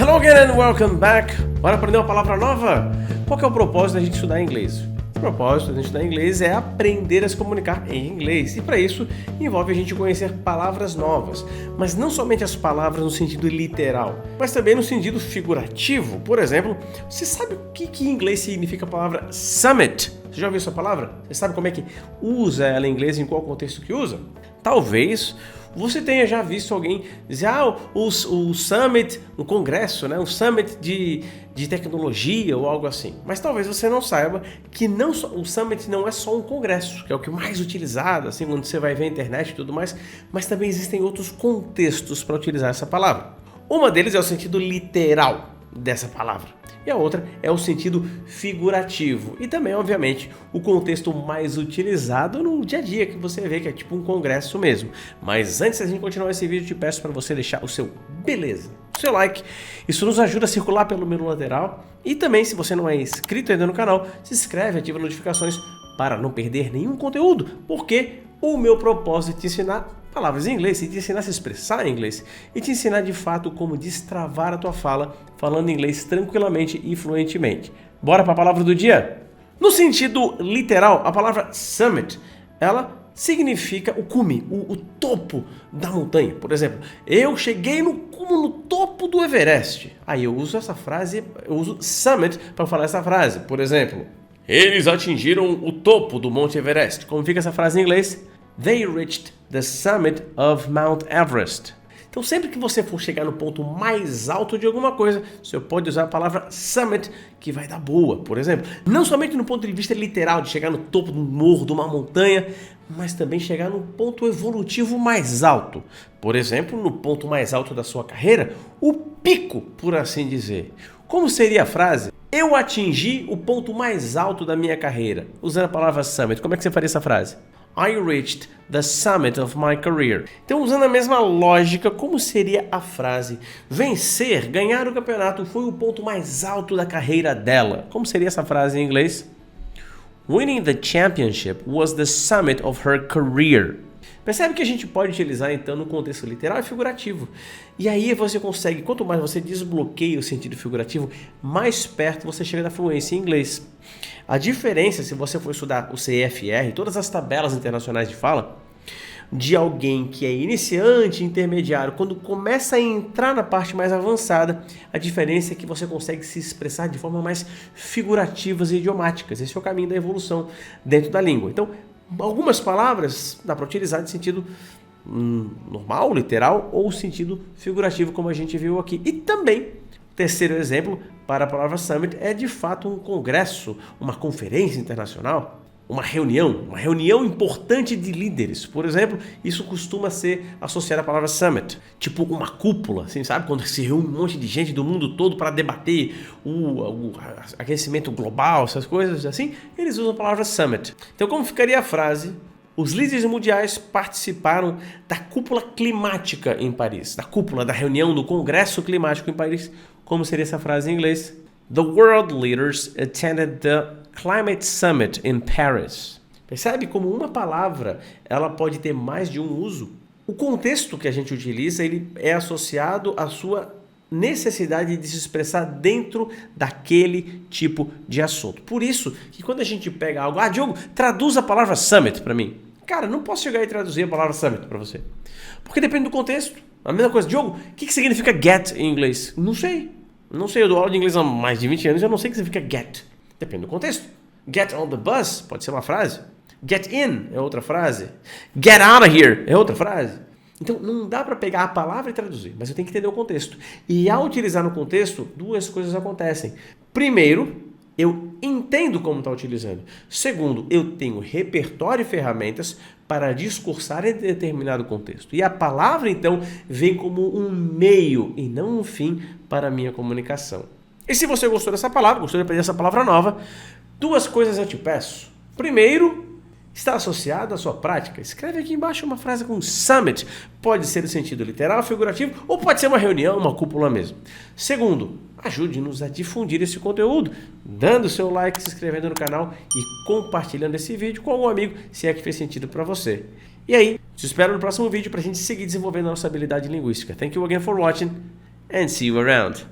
Hello again and welcome back! Bora aprender uma palavra nova? Qual que é o propósito da gente estudar inglês? O propósito da gente estudar inglês é aprender a se comunicar em inglês. E para isso, envolve a gente conhecer palavras novas. Mas não somente as palavras no sentido literal, mas também no sentido figurativo. Por exemplo, você sabe o que em inglês significa a palavra summit? Você já ouviu essa palavra? Você sabe como é que usa ela em inglês, em qual contexto que usa? Talvez você tenha já visto alguém dizer, o Summit, no congresso, né? O Summit de tecnologia ou algo assim. Mas talvez você não saiba que o Summit não é só um congresso, que é o que mais utilizado, assim, quando você vai ver a internet e tudo mais, mas também existem outros contextos para utilizar essa palavra. Uma deles é o sentido literal dessa palavra. E a outra é o sentido figurativo e também, obviamente, o contexto mais utilizado no dia a dia, que você vê que é tipo um congresso mesmo. Mas antes da gente continuar esse vídeo, te peço para você deixar o seu beleza, o seu like. Isso nos ajuda a circular pelo menu lateral e também, se você não é inscrito ainda no canal, se inscreve e ativa as notificações para não perder nenhum conteúdo, porque o meu propósito é te ensinar palavras em inglês e te ensinar a se expressar em inglês e te ensinar de fato como destravar a tua fala falando inglês tranquilamente e fluentemente. Bora para a palavra do dia? No sentido literal, a palavra summit, ela significa o cume, o topo da montanha. Por exemplo, eu cheguei no topo do Everest. Aí eu uso essa frase, eu uso summit para falar essa frase. Por exemplo, eles atingiram o topo do Monte Everest. Como fica essa frase em inglês? They reached the summit of Mount Everest. Então, sempre que você for chegar no ponto mais alto de alguma coisa, você pode usar a palavra summit, que vai dar boa. Por exemplo, não somente no ponto de vista literal, de chegar no topo de um morro, de uma montanha, mas também chegar no ponto evolutivo mais alto. Por exemplo, no ponto mais alto da sua carreira, o pico, por assim dizer. Como seria a frase? Eu atingi o ponto mais alto da minha carreira. Usando a palavra summit, como é que você faria essa frase? I reached the summit of my career. Então, usando a mesma lógica, como seria a frase? Vencer, ganhar o campeonato foi o ponto mais alto da carreira dela. Como seria essa frase em inglês? Winning the championship was the summit of her career. Percebe que a gente pode utilizar então no contexto literal e figurativo. E aí você consegue, quanto mais você desbloqueia o sentido figurativo, mais perto você chega da fluência em inglês. A diferença, se você for estudar o CFR, todas as tabelas internacionais de fala, de alguém que é iniciante, intermediário, quando começa a entrar na parte mais avançada, a diferença é que você consegue se expressar de forma mais figurativas e idiomáticas. Esse é o caminho da evolução dentro da língua. Então, algumas palavras dá para utilizar de sentido normal, literal, ou sentido figurativo, como a gente viu aqui. E também, terceiro exemplo para a palavra summit é de fato um congresso, uma conferência internacional, uma reunião importante de líderes. Por exemplo, isso costuma ser associado à palavra summit, tipo uma cúpula, assim, sabe? Quando se reúne um monte de gente do mundo todo para debater o aquecimento global, essas coisas assim, eles usam a palavra summit. Então, como ficaria a frase? Os líderes mundiais participaram da cúpula climática em Paris, da reunião do Congresso Climático em Paris. Como seria essa frase em inglês? The world leaders attended the Climate Summit in Paris. Percebe como uma palavra ela pode ter mais de um uso? O contexto que a gente utiliza ele é associado à sua necessidade de se expressar dentro daquele tipo de assunto. Por isso que quando a gente pega algo, Diogo, traduz a palavra summit para mim. Cara, não posso chegar e traduzir a palavra summit para você. Porque depende do contexto. A mesma coisa, Diogo, o que significa get em inglês? Não sei, eu dou aula de inglês há mais de 20 anos e eu não sei o que significa get. Depende do contexto. Get on the bus pode ser uma frase. Get in é outra frase. Get out of here é outra frase. Então, não dá para pegar a palavra e traduzir, mas eu tenho que entender o contexto. E ao utilizar no contexto, duas coisas acontecem. Primeiro, eu entendo como está utilizando. Segundo, eu tenho repertório e ferramentas para discursar em determinado contexto. E a palavra, então, vem como um meio e não um fim para a minha comunicação. E se você gostou dessa palavra, gostou de aprender essa palavra nova, duas coisas eu te peço. Primeiro, está associado à sua prática. Escreve aqui embaixo uma frase com summit. Pode ser no sentido literal, figurativo, ou pode ser uma reunião, uma cúpula mesmo. Segundo, ajude-nos a difundir esse conteúdo, dando seu like, se inscrevendo no canal e compartilhando esse vídeo com algum amigo, se é que fez sentido para você. E aí, te espero no próximo vídeo para a gente seguir desenvolvendo a nossa habilidade linguística. Thank you again for watching and see you around.